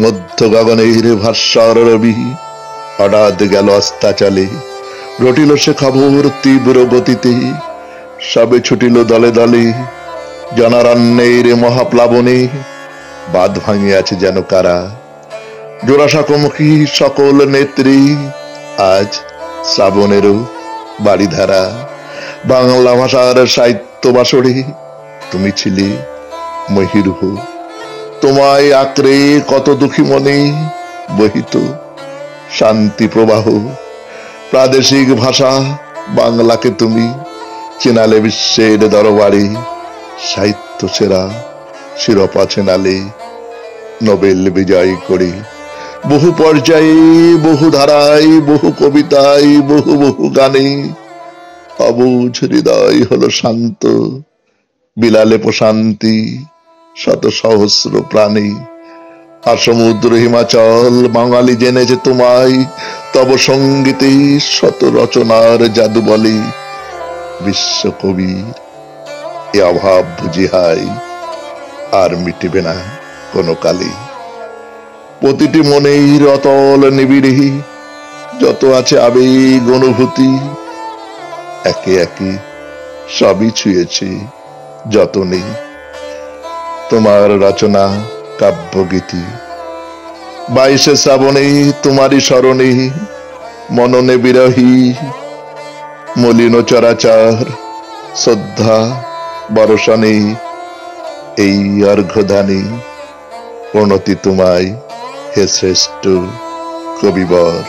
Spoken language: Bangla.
মধ্য গগনের ভাস্বর রবি হঠাৎ গেল অস্তাচলে, রটিল সে খবর তীব্র গতিতে, সবে ছুটিল দলে দলে। জনারণ্যের মহাপ্লাবনে বাঁধ ভাঙিয়াছে যেন কারা, জোড়াসাকমুখী সকল নেত্রী আজ শ্রাবণেরও বাড়িধারা। বাংলা ভাষার সাহিত্য বাসরে তুমি ছিলে মহিরুহ, তোমায় আঁকড়ে কত দুঃখী মনে বহিত শান্তি প্রবাহ। প্রাদেশিক ভাষা বাংলাকে তুমি চেনালে বিশ্বের দরবারে, সাহিত্য সেরা শিরোপা চেনালে নোবেল বিজয় করে। বহু পর্যায়ে, বহু ধারায়, বহু কবিতায়, বহু বহু গানে অবুঝ হৃদয় হলো শান্ত, বিলালে প্রশান্তি শত সহস্র প্রাণী। আর সমুদ্র হিমাচল বাঙালি জেনেছে তোমায়, তব সঙ্গীতে শত রচনার জাদু বলে। বিশ্বকবির এ অভাব বুঝিহাই আর মিটিবে না কোনো কালে। প্রতিটি মনের অতল নিবিড়ে যত আছে আবেগ অনুভূতি, একে একে সবই ছুঁয়েছে যতনে তোমার রচনা কাব্যগীতি। 22শে শ্রাবণে তোমারই স্মরণে মননে বিরহী মলিন চরাচর শ্রদ্ধা বরষণে। এই অর্ঘ্যদানে প্রণতি তোমায় হে শ্রেষ্ঠ কবিবর।